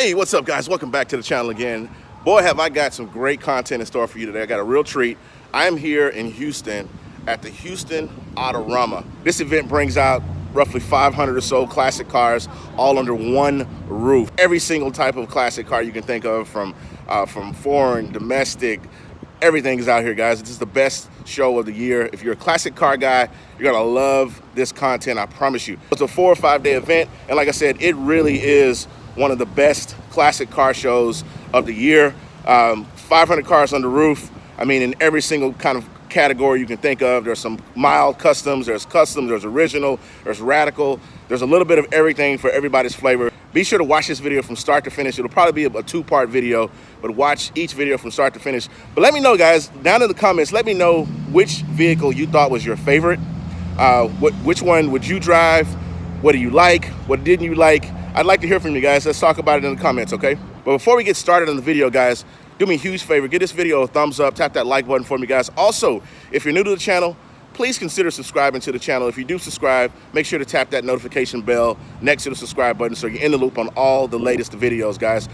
Hey, what's up, guys? Welcome back to the channel again. Boy, have I got some great content in store for you today. I got a real treat. I am here in Houston at the Houston Autorama. This event brings out roughly 500 or so classic cars all under one roof. Every single type of classic car you can think of, from foreign, domestic, everything is out here, guys. This is the best show of the year. If you're a classic car guy, you're gonna love this content, I promise you. It's a 4 or 5 day event, and like I said, it really is one of the best classic car shows of the year. 500 cars on the roof. I mean, in every single kind of category you can think of. There's some mild customs, there's original, there's radical. There's a little bit of everything for everybody's flavor. Be sure to watch this video from start to finish. It'll probably be a two-part video, but watch each video from start to finish. But let me know, guys, down in the comments, let me know which vehicle you thought was your favorite. Which one would you drive? What do you like? What didn't you like? I'd like to hear from you guys. Let's talk about it in the comments, okay? But before we get started on the video, guys, do me a huge favor. Give this video a thumbs up. Tap that like button for me, guys. Also, if you're new to the channel, please consider subscribing to the channel. If you do subscribe, make sure to tap that notification bell next to the subscribe button so you're in the loop on all the latest videos, guys.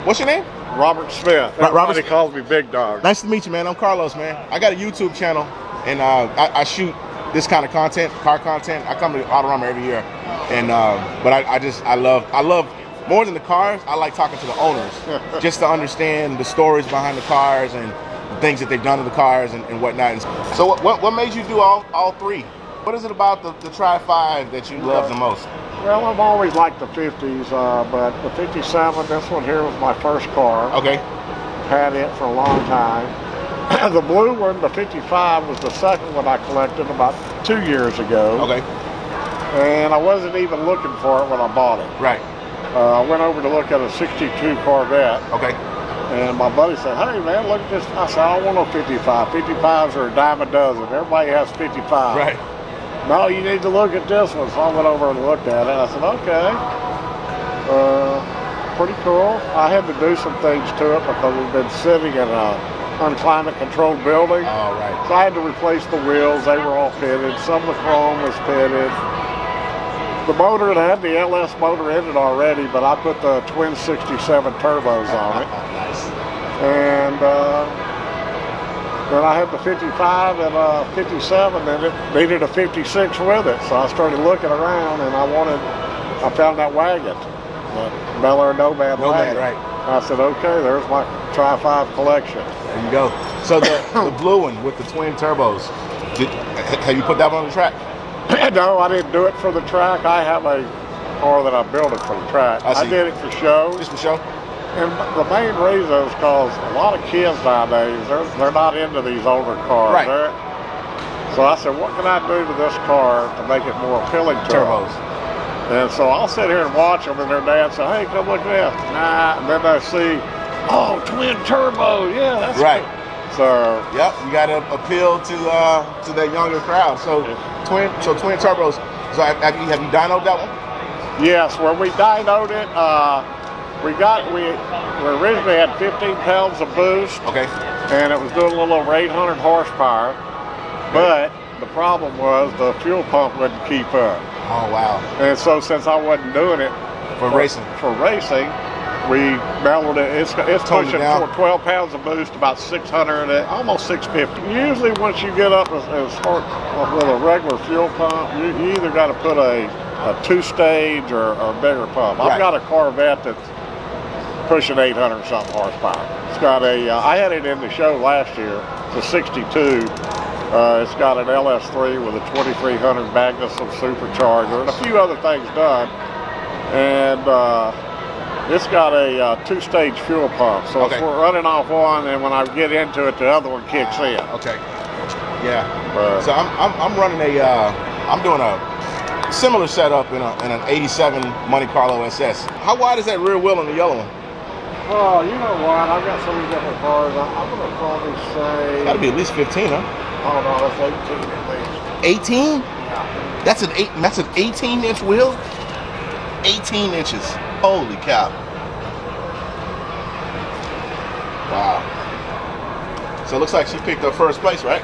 What's your name? Robert Smith. Everybody calls me Big Dog. Nice to meet you, man. I'm Carlos, man. I got a YouTube channel, and I shoot this kind of content, car content. I come to Autorama every year, and but I love more than the cars. I like talking to the owners, just to understand the stories behind the cars and the things that they've done to the cars and whatnot. And so what made you do all three? What is it about the Tri-5 that you love the most? Well, I've always liked the 50s, but the 57, this one here was my first car. Okay. Had it for a long time. The blue one, the 55, was the second one I collected about 2 years ago. Okay. And I wasn't even looking for it when I bought it. Right. I went over to look at a 62 Corvette. Okay. And my buddy said, hey man, look at this. I said, I don't want no 55. 55s are a dime a dozen. Everybody has 55. Right. No, you need to look at this one. So I went over and looked at it. I said, okay. Pretty cool. I had to do some things to it because we've been sitting in an unclimate controlled building. All right. So I had to replace the wheels. They were all pitted. Some of the chrome was pitted. The motor, it had the LS motor in it already, but I put the twin 67 turbos on it. Nice. And then I had the 55 and 57, and it needed a 56 with it. So I started looking around, and I found that wagon, that Bel Air Nomad wagon. Right. I said, okay, there's my Tri-5 collection. There you go. So the blue one with the twin turbos, have you put that one on the track? No, I didn't do it for the track. I have a car that I built it for the track. I did it for show. Just for show? And the main reason is because a lot of kids nowadays, they're not into these older cars. Right. So I said, what can I do to this car to make it more appealing to turbos? And so I'll sit here and watch them, and their dad say, hey, come look at this. Nah, and then I see, oh, twin turbo, yeah, that's right. Cool. So yep, you got to appeal to that younger crowd. So twin turbos. So have you dynoed that one? Yes, when we dynoed it, we originally had 15 pounds of boost. Okay. And it was doing a little over 800 horsepower. But the problem was the fuel pump wouldn't keep up. Oh wow. And so since I wasn't doing it for racing, we mellowed it. It's pushing for 12 pounds of boost, about 600, almost 650. Usually once you get up and start with a regular fuel pump, you either got to put a two-stage or a bigger pump. I've got a Corvette that's pushing 800 something horsepower. It's got I had it in the show last year. It's a 62. It's got an LS3 with a 2300 Magnuson supercharger and a few other things done. And it's got a two-stage fuel pump, so it's running off one, and when I get into it, the other one kicks in. Okay. Yeah. So I'm running I'm doing a similar setup in an '87 Monte Carlo SS. How wide is that rear wheel on the yellow one? Oh, you know what? I've got so many different cars. I'm gonna probably say. Gotta be at least 15, huh? Oh no, that's 18 at least. 18? Yeah. That's an 18-inch wheel. 18 inches. Holy cow. Wow. So it looks like she picked up first place, right?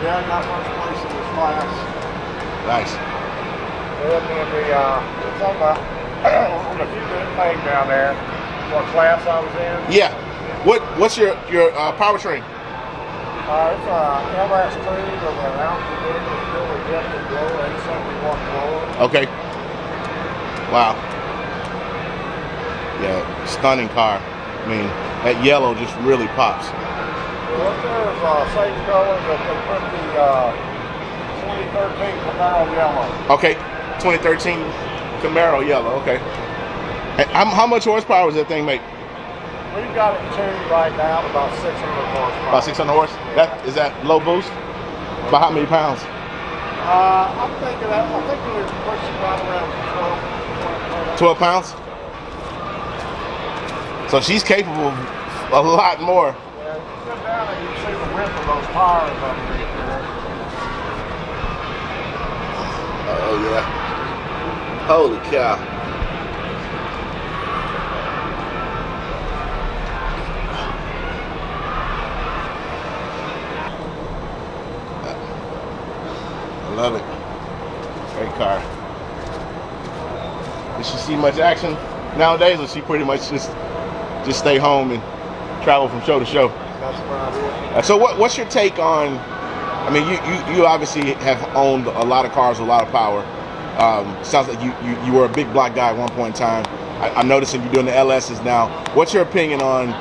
Yeah, I got first place in this class. Nice. And it's on the few-minute thing down there. What class I was in? Yeah. What's your powertrain? It's a LS3 with an outdoor fuel injected blower, 871 blower. Okay. Wow. Yeah, stunning car. I mean, that yellow just really pops. Well, there's same color that they put the 2013 Camaro yellow. Okay, 2013 Camaro yellow. Okay. And how much horsepower does that thing make? We've got it tuned right now at about 600 horsepower. About 600 horse? Is that low boost? By how many pounds? I'm thinking that. I think we were pushing right around 12 pounds? So she's capable of a lot more. Yeah, you come down and you can see the width of those tires underneath there. Oh yeah. Holy cow. I love it. Great car. Does she see much action nowadays, or she pretty much just just stay home and travel from show to show. That's about it. So what's your take on? I mean, you obviously have owned a lot of cars, a lot of power. Sounds like you were a big block guy at one point in time. I'm noticing you're doing the LSs now. What's your opinion on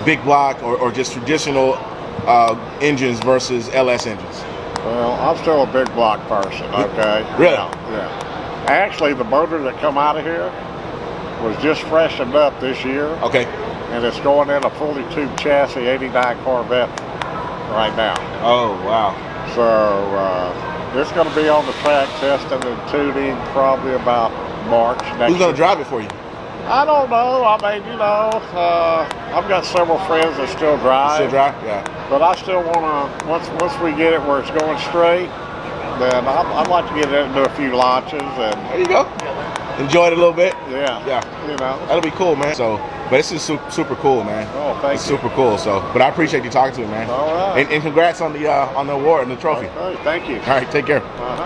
big block or just traditional engines versus LS engines? Well, I'm still a big block person, okay? Really? Yeah. Actually, the motor that come out of here was just freshened up this year. Okay. And it's going in a fully tubed chassis 89 Corvette right now. Oh, wow. So it's going to be on the track testing and tuning probably about March next year. Who's going to drive it for you? I don't know. I mean, you know, I've got several friends that still drive. Still drive? Yeah. But I still want to, once we get it where it's going straight, then I'd like to get it into a few launches. And there you go. Enjoy it a little bit. Yeah. Yeah. You know. That'll be cool, man. So, but this is super cool, man. Oh, thank you. Super cool. So, but I appreciate you talking to me, man. All right. And congrats on the award and the trophy. Okay, thank you. All right, take care. Uh-huh.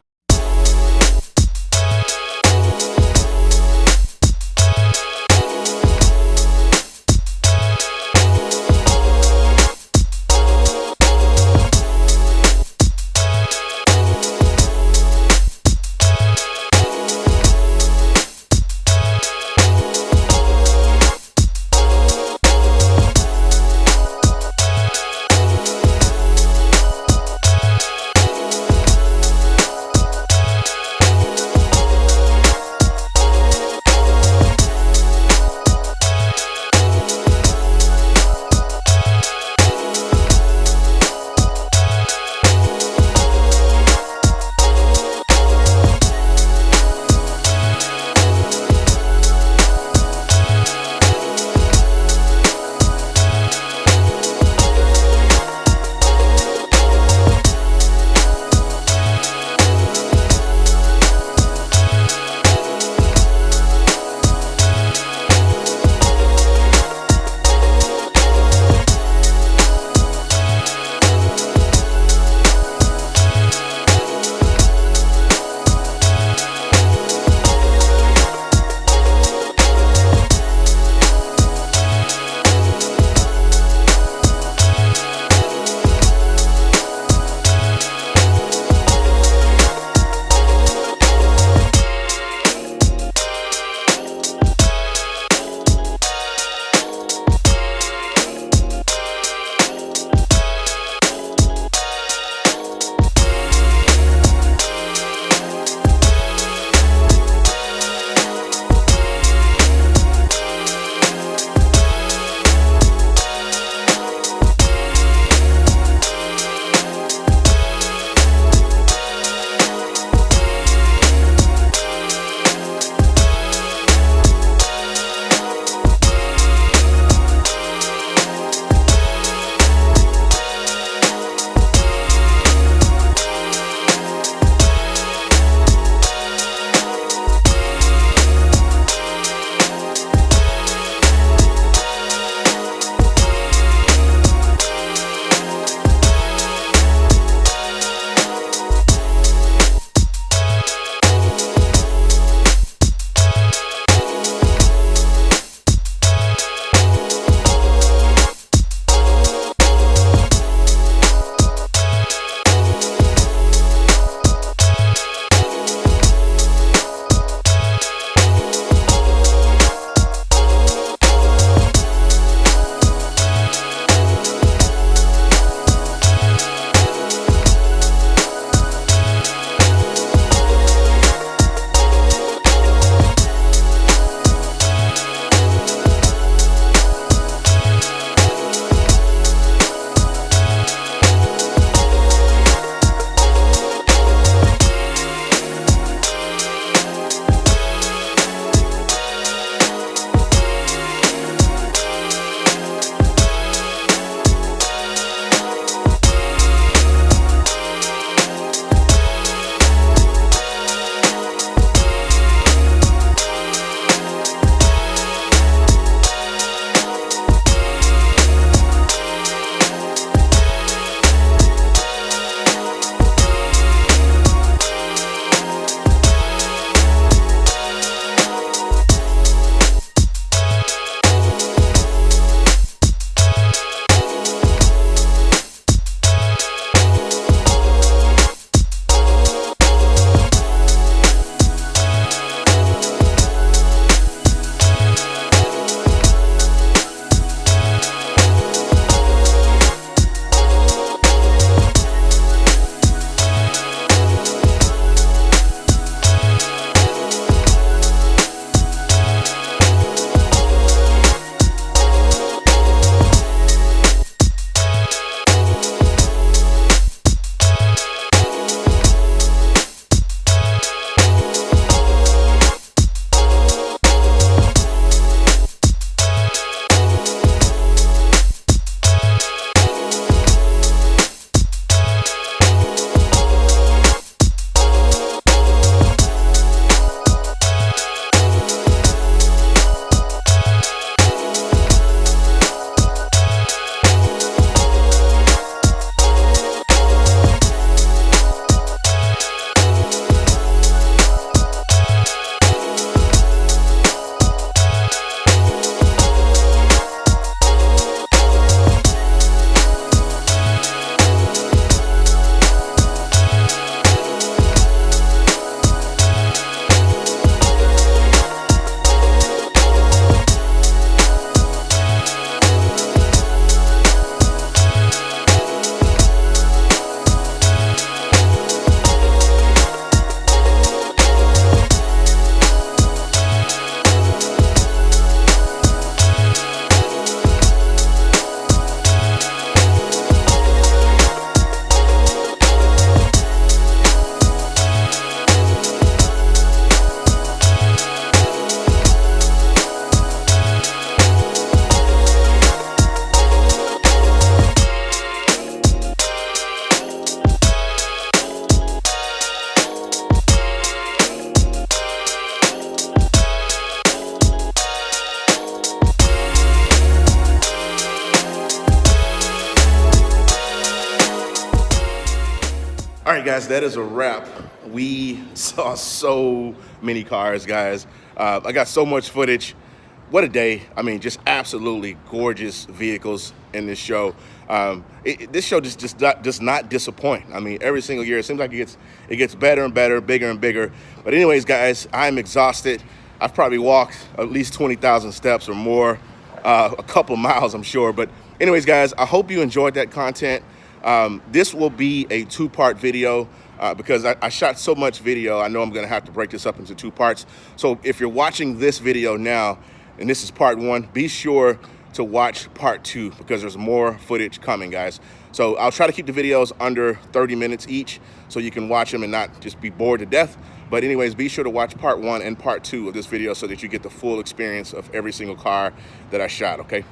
right, guys, that is a wrap. We saw so many cars, guys. I got so much footage. What a day. I mean, just absolutely gorgeous vehicles in this show. This show just does not disappoint. I mean, every single year, it seems like it gets better and better, bigger and bigger. But anyways, guys, I'm exhausted. I've probably walked at least 20,000 steps or more, a couple miles, I'm sure. But anyways, guys, I hope you enjoyed that content. This will be a two-part video because I shot so much video. I know I'm going to have to break this up into two parts. So if you're watching this video now, and this is part one, be sure to watch part two because there's more footage coming, guys. So I'll try to keep the videos under 30 minutes each so you can watch them and not just be bored to death. But anyways, be sure to watch part one and part two of this video so that you get the full experience of every single car that I shot, okay?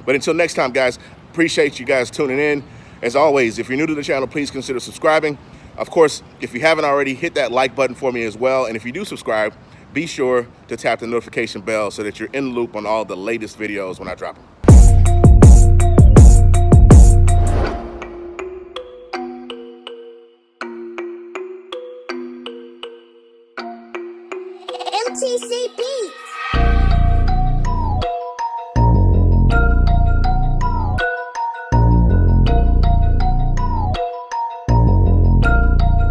But until next time, guys, appreciate you guys tuning in. As always, if you're new to the channel, please consider subscribing. Of course, if you haven't already, hit that like button for me as well. And if you do subscribe, be sure to tap the notification bell so that you're in the loop on all the latest videos when I drop them. MTCB.